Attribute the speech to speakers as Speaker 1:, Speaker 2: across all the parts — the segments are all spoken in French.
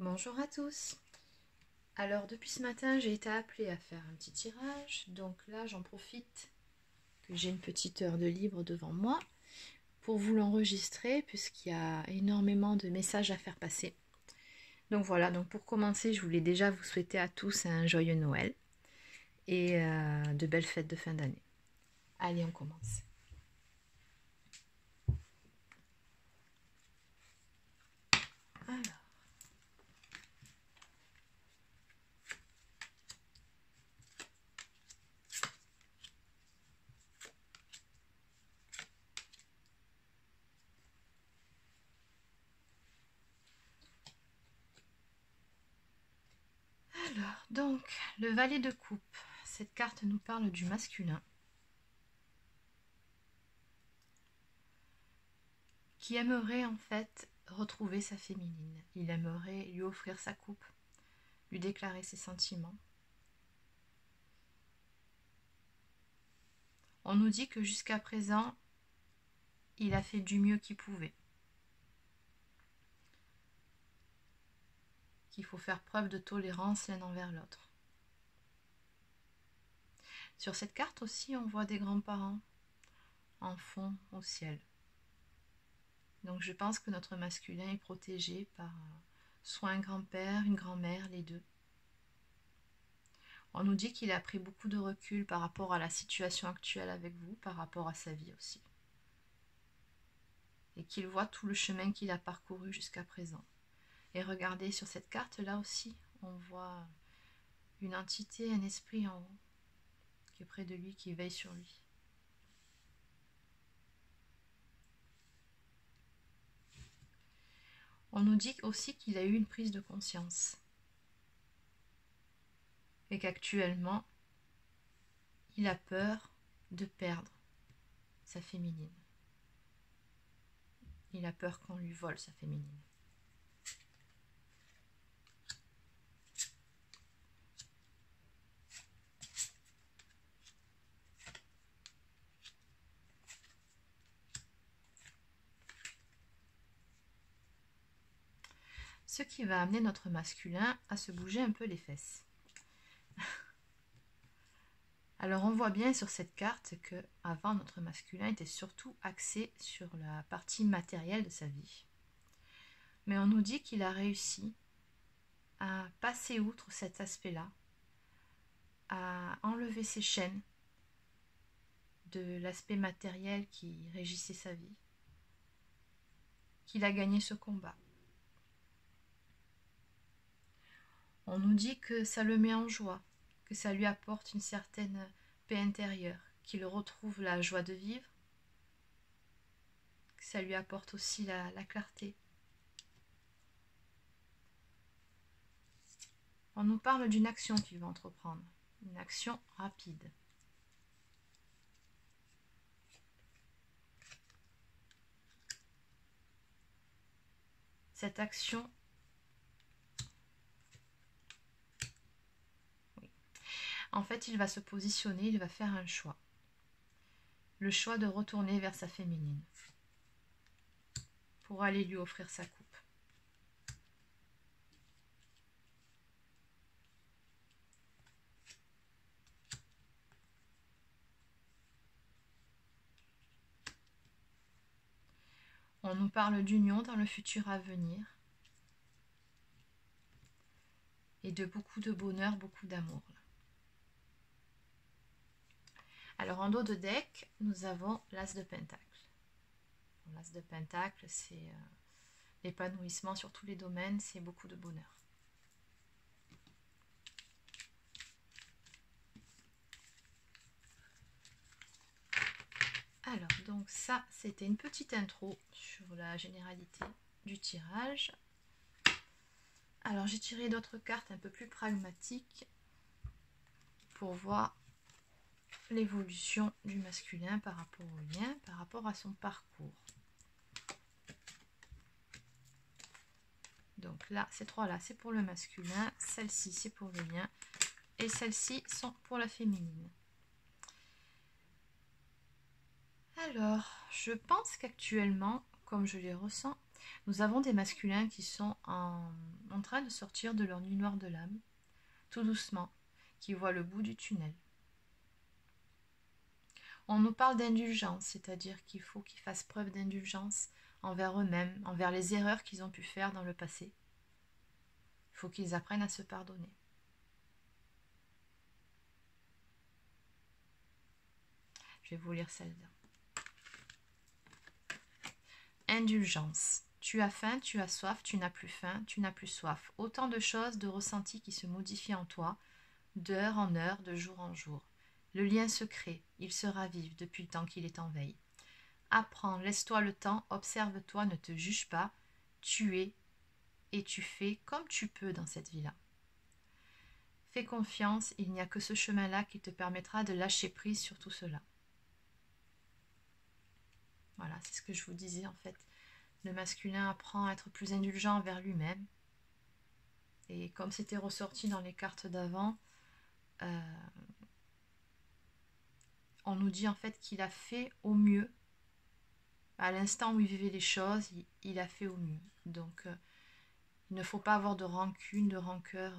Speaker 1: Bonjour à tous. Alors depuis ce matin j'ai été appelée à faire un petit tirage, donc là j'en profite que j'ai une petite heure de libre devant moi pour vous l'enregistrer puisqu'il y a énormément de messages à faire passer. Donc voilà, donc pour commencer je voulais déjà vous souhaiter à tous un joyeux Noël et de belles fêtes de fin d'année. Allez, on commence. Alors. Donc, le valet de coupe. Cette carte nous parle du masculin qui aimerait en fait retrouver sa féminine. Il aimerait lui offrir sa coupe, lui déclarer ses sentiments. On nous dit que jusqu'à présent, il a fait du mieux qu'il pouvait. Qu'il faut faire preuve de tolérance l'un envers l'autre. Sur cette carte aussi, on voit des grands-parents en fond au ciel. Donc je pense que notre masculin est protégé par soit un grand-père, une grand-mère, les deux. On nous dit qu'il a pris beaucoup de recul par rapport à la situation actuelle avec vous, par rapport à sa vie aussi. Et qu'il voit tout le chemin qu'il a parcouru jusqu'à présent. Et regardez, sur cette carte-là aussi, on voit une entité, un esprit en haut, qui est près de lui, qui veille sur lui. On nous dit aussi qu'il a eu une prise de conscience. Et qu'actuellement, il a peur de perdre sa féminine. Il a peur qu'on lui vole sa féminine. Ce qui va amener notre masculin à se bouger un peu les fesses. Alors on voit bien sur cette carte que avant notre masculin était surtout axé sur la partie matérielle de sa vie. Mais on nous dit qu'il a réussi à passer outre cet aspect-là, à enlever ses chaînes de l'aspect matériel qui régissait sa vie, qu'il a gagné ce combat. On nous dit que ça le met en joie, que ça lui apporte une certaine paix intérieure, qu'il retrouve la joie de vivre, que ça lui apporte aussi la clarté. On nous parle d'une action qu'il va entreprendre, une action rapide. Cette action, en fait, il va se positionner, il va faire un choix. Le choix de retourner vers sa féminine pour aller lui offrir sa coupe. On nous parle d'union dans le futur à venir et de beaucoup de bonheur, beaucoup d'amour. Alors en dos de deck, nous avons l'As de Pentacle. L'As de Pentacle, c'est l'épanouissement sur tous les domaines, c'est beaucoup de bonheur. Alors, donc ça, c'était une petite intro sur la généralité du tirage. Alors, j'ai tiré d'autres cartes un peu plus pragmatiques pour voir l'évolution du masculin par rapport au lien, par rapport à son parcours. Donc là, ces trois-là, c'est pour le masculin, celle-ci, c'est pour le lien, et celles-ci sont pour la féminine. Alors, je pense qu'actuellement, comme je les ressens, nous avons des masculins qui sont en en train de sortir de leur nuit noire de l'âme, tout doucement, qui voient le bout du tunnel. On nous parle d'indulgence, c'est-à-dire qu'il faut qu'ils fassent preuve d'indulgence envers eux-mêmes, envers les erreurs qu'ils ont pu faire dans le passé. Il faut qu'ils apprennent à se pardonner. Je vais vous lire celle-là. Indulgence. Tu as faim, tu as soif, tu n'as plus faim, tu n'as plus soif. Autant de choses, de ressentis qui se modifient en toi, d'heure en heure, de jour en jour. Le lien se crée, il se ravive depuis le temps qu'il est en veille. Apprends, laisse-toi le temps, observe-toi, ne te juge pas. Tu es et tu fais comme tu peux dans cette vie-là. Fais confiance, il n'y a que ce chemin-là qui te permettra de lâcher prise sur tout cela. Voilà, c'est ce que je vous disais en fait. Le masculin apprend à être plus indulgent envers lui-même. Et comme c'était ressorti dans les cartes d'avant, on nous dit en fait qu'il a fait au mieux. À l'instant où il vivait les choses, il a fait au mieux. Donc, il ne faut pas avoir de rancune, de rancœur,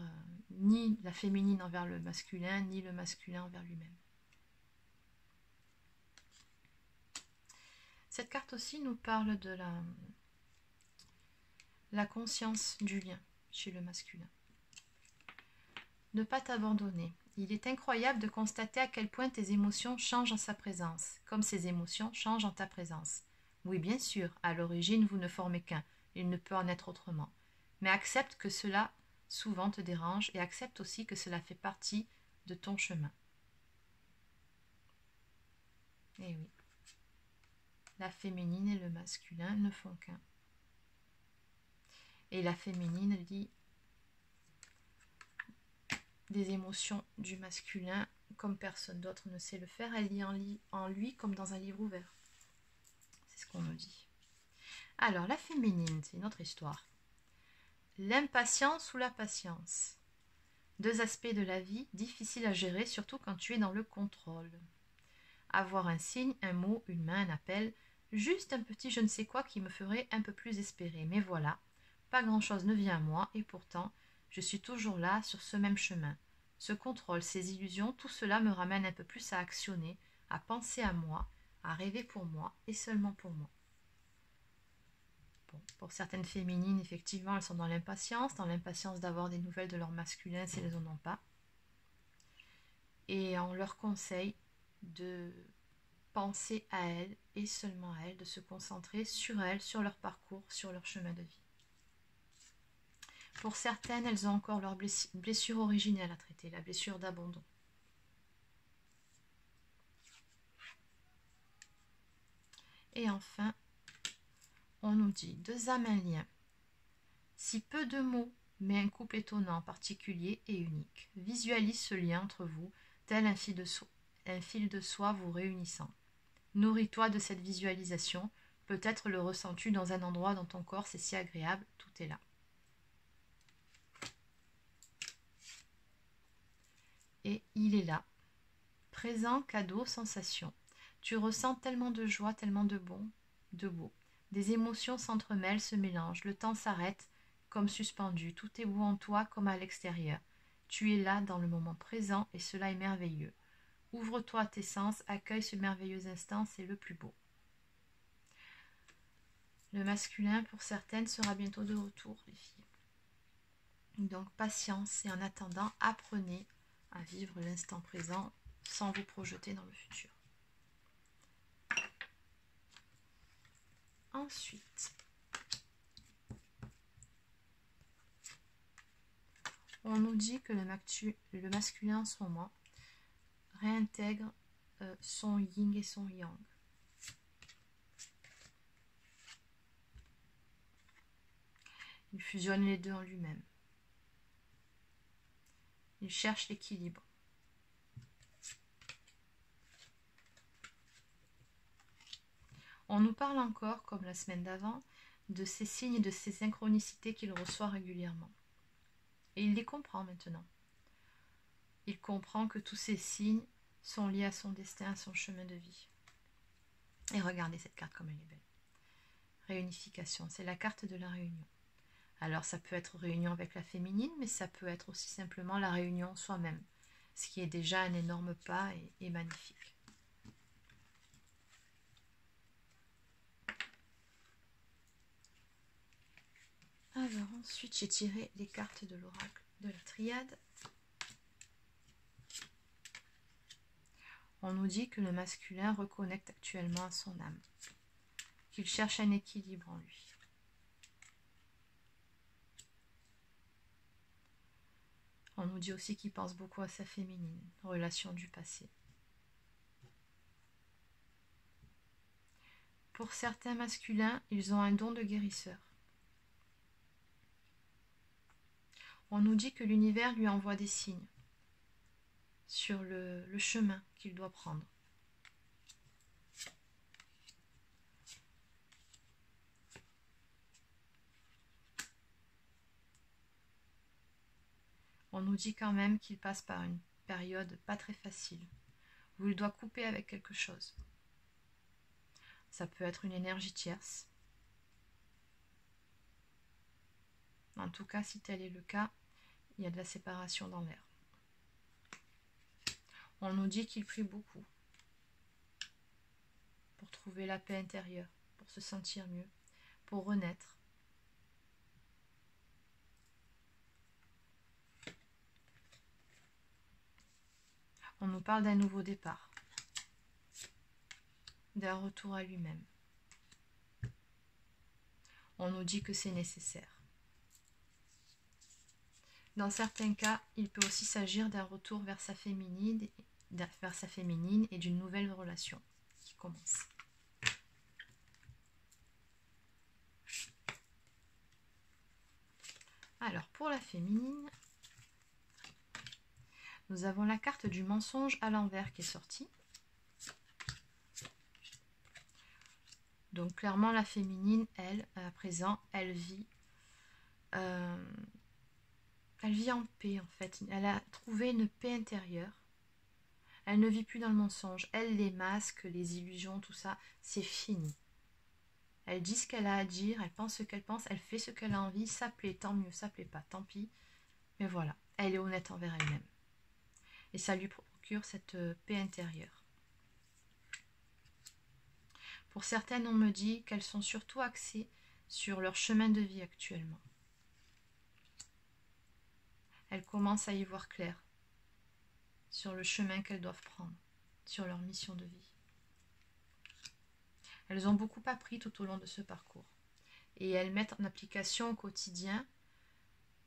Speaker 1: ni la féminine envers le masculin, ni le masculin envers lui-même. Cette carte aussi nous parle de la conscience du lien chez le masculin. Ne pas t'abandonner. Il est incroyable de constater à quel point tes émotions changent en sa présence, comme ces émotions changent en ta présence. Oui, bien sûr, à l'origine, vous ne formez qu'un. Il ne peut en être autrement. Mais accepte que cela souvent te dérange et accepte aussi que cela fait partie de ton chemin. Eh oui. La féminine et le masculin ne font qu'un. Et la féminine lit des émotions du masculin comme personne d'autre ne sait le faire. Elle lit en lui comme dans un livre ouvert. C'est ce qu'on nous dit. Alors, la féminine, c'est une autre histoire. L'impatience ou la patience. Deux aspects de la vie difficiles à gérer, surtout quand tu es dans le contrôle. Avoir un signe, un mot, une main, un appel, juste un petit je ne sais quoi qui me ferait un peu plus espérer. Mais voilà, pas grand-chose ne vient à moi et pourtant, je suis toujours là sur ce même chemin. Ce contrôle, ces illusions, tout cela me ramène un peu plus à actionner, à penser à moi, à rêver pour moi et seulement pour moi. Bon, pour certaines féminines, effectivement, elles sont dans l'impatience d'avoir des nouvelles de leur masculin si elles n'en ont pas. Et on leur conseille de penser à elles et seulement à elles, de se concentrer sur elles, sur leur parcours, sur leur chemin de vie. Pour certaines, elles ont encore leur blessure originelle à traiter, la blessure d'abandon. Et enfin, on nous dit deux âmes, un lien. Si peu de mots, mais un couple étonnant, particulier et unique. Visualise ce lien entre vous, tel un fil de soie vous réunissant. Nourris-toi de cette visualisation, peut-être le ressens-tu dans un endroit dans ton corps, c'est si agréable, tout est là. Et il est là, présent, cadeau, sensation. Tu ressens tellement de joie, tellement de bon, de beau. Des émotions s'entremêlent, se mélangent, le temps s'arrête comme suspendu, tout est beau en toi comme à l'extérieur. Tu es là dans le moment présent et cela est merveilleux. Ouvre-toi à tes sens, accueille ce merveilleux instant, c'est le plus beau. Le masculin, pour certaines, sera bientôt de retour, les filles. Donc, patience et en attendant, apprenez à vivre l'instant présent sans vous projeter dans le futur. Ensuite, on nous dit que le masculin en ce moment réintègre son yin et son yang. Il fusionne les deux en lui-même. Il cherche l'équilibre. On nous parle encore, comme la semaine d'avant, de ces signes et de ces synchronicités qu'il reçoit régulièrement. Et il les comprend maintenant. Il comprend que tous ces signes sont liés à son destin, à son chemin de vie. Et regardez cette carte comme elle est belle. Réunification, c'est la carte de la réunion. Alors ça peut être réunion avec la féminine, mais ça peut être aussi simplement la réunion soi-même, ce qui est déjà un énorme pas et magnifique. Alors ensuite, j'ai tiré les cartes de l'oracle de la triade. On nous dit que le masculin reconnecte actuellement à son âme, qu'il cherche un équilibre en lui. On nous dit aussi qu'il pense beaucoup à sa féminine, relation du passé. Pour certains masculins, ils ont un don de guérisseur. On nous dit que l'univers lui envoie des signes sur le chemin qu'il doit prendre. On nous dit quand même qu'il passe par une période pas très facile, où il doit couper avec quelque chose. Ça peut être une énergie tierce. En tout cas, si tel est le cas, il y a de la séparation dans l'air. On nous dit qu'il prie beaucoup pour trouver la paix intérieure, pour se sentir mieux, pour renaître. On nous parle d'un nouveau départ, d'un retour à lui-même. On nous dit que c'est nécessaire. Dans certains cas, il peut aussi s'agir d'un retour vers sa féminine et d'une nouvelle relation qui commence. Alors, pour la féminine, nous avons la carte du mensonge à l'envers qui est sortie. Donc, clairement, la féminine, elle, à présent, elle vit en paix, en fait. Elle a trouvé une paix intérieure. Elle ne vit plus dans le mensonge. Elle, les masques, les illusions, tout ça, c'est fini. Elle dit ce qu'elle a à dire, elle pense ce qu'elle pense, elle fait ce qu'elle a envie. Ça plaît, tant mieux, ça plaît pas, tant pis. Mais voilà, elle est honnête envers elle-même. Et ça lui procure cette paix intérieure. Pour certaines, on me dit qu'elles sont surtout axées sur leur chemin de vie actuellement. Elles commencent à y voir clair sur le chemin qu'elles doivent prendre, sur leur mission de vie. Elles ont beaucoup appris tout au long de ce parcours. Et elles mettent en application au quotidien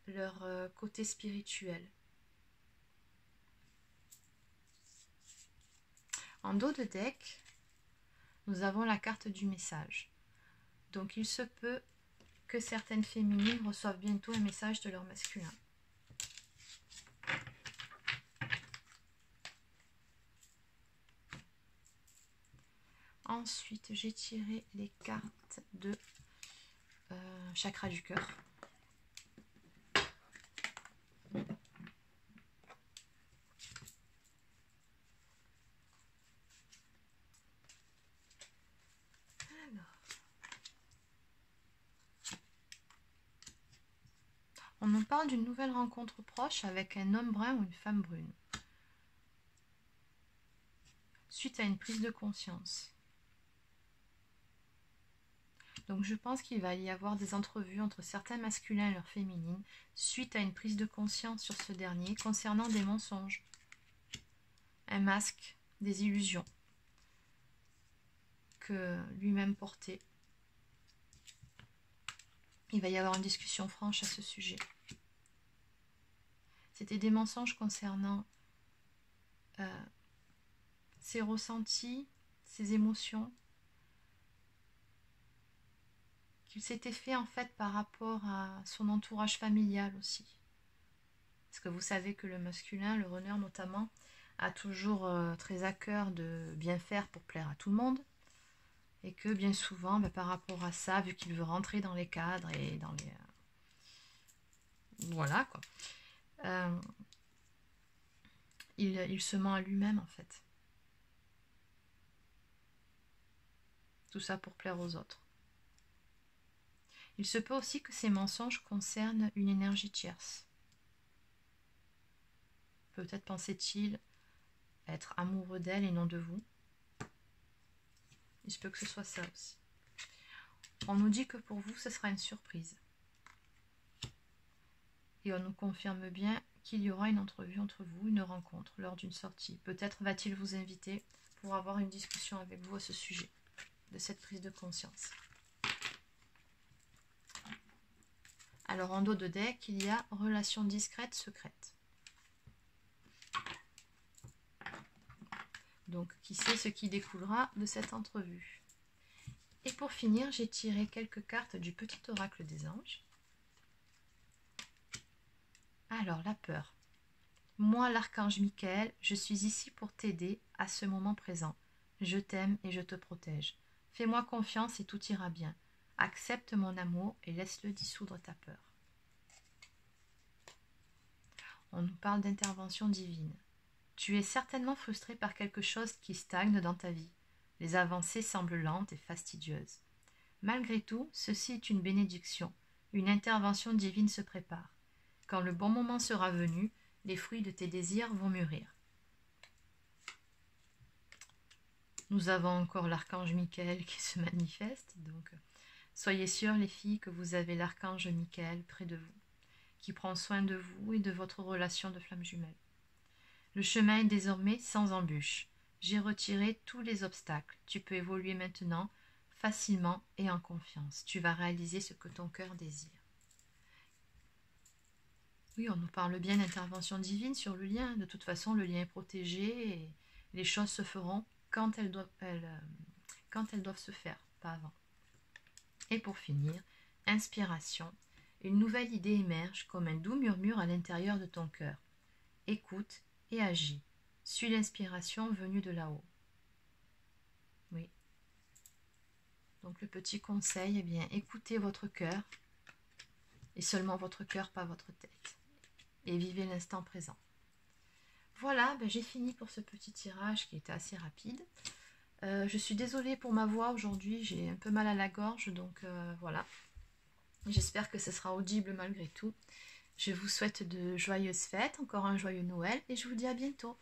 Speaker 1: leur côté spirituel. En dos de deck, nous avons la carte du message. Donc il se peut que certaines féminines reçoivent bientôt un message de leur masculin. Ensuite, j'ai tiré les cartes de chakra du cœur. On nous parle d'une nouvelle rencontre proche avec un homme brun ou une femme brune. Suite à une prise de conscience. Donc je pense qu'il va y avoir des entrevues entre certains masculins et leurs féminines suite à une prise de conscience sur ce dernier concernant des mensonges, un masque, des illusions que lui-même portait. Il va y avoir une discussion franche à ce sujet. C'était des mensonges concernant ses ressentis, ses émotions, qu'il s'était fait en fait par rapport à son entourage familial aussi. Parce que vous savez que le masculin, le runner notamment, a toujours très à cœur de bien faire pour plaire à tout le monde. Et que bien souvent, par rapport à ça, vu qu'il veut rentrer dans les cadres et dans les... voilà quoi. Il se ment à lui-même en fait. Tout ça pour plaire aux autres. Il se peut aussi que ces mensonges concernent une énergie tierce. Peut-être pensait-il être amoureux d'elle et non de vous. Il se peut que ce soit ça aussi. On nous dit que pour vous, ce sera une surprise. Et on nous confirme bien qu'il y aura une entrevue entre vous, une rencontre lors d'une sortie. Peut-être va-t-il vous inviter pour avoir une discussion avec vous à ce sujet, de cette prise de conscience. Alors en dos de deck, il y a relation discrète, secrète. Donc qui sait ce qui découlera de cette entrevue. Et pour finir, j'ai tiré quelques cartes du petit oracle des anges. Alors la peur. Moi, l'archange Michael, je suis ici pour t'aider à ce moment présent. Je t'aime et je te protège. Fais-moi confiance et tout ira bien. Accepte mon amour et laisse-le dissoudre ta peur. On nous parle d'intervention divine. Tu es certainement frustré par quelque chose qui stagne dans ta vie. Les avancées semblent lentes et fastidieuses. Malgré tout, ceci est une bénédiction. Une intervention divine se prépare. Quand le bon moment sera venu, les fruits de tes désirs vont mûrir. Nous avons encore l'archange Michael qui se manifeste. Donc, soyez sûrs, les filles, que vous avez l'archange Michael près de vous, qui prend soin de vous et de votre relation de flamme jumelle. Le chemin est désormais sans embûche. J'ai retiré tous les obstacles. Tu peux évoluer maintenant facilement et en confiance. Tu vas réaliser ce que ton cœur désire. Oui, on nous parle bien d'intervention divine sur le lien. De toute façon, le lien est protégé et les choses se feront quand elles doivent se faire, pas avant. Et pour finir, inspiration. Une nouvelle idée émerge comme un doux murmure à l'intérieur de ton cœur. Écoute et agis. Suis l'inspiration venue de là-haut. Oui. Donc le petit conseil, eh bien, écoutez votre cœur, et seulement votre cœur, pas votre tête. Et vivez l'instant présent. Voilà, ben j'ai fini pour ce petit tirage qui était assez rapide. Je suis désolée pour ma voix aujourd'hui, j'ai un peu mal à la gorge, donc voilà. J'espère que ce sera audible malgré tout. Je vous souhaite de joyeuses fêtes, encore un joyeux Noël, et je vous dis à bientôt.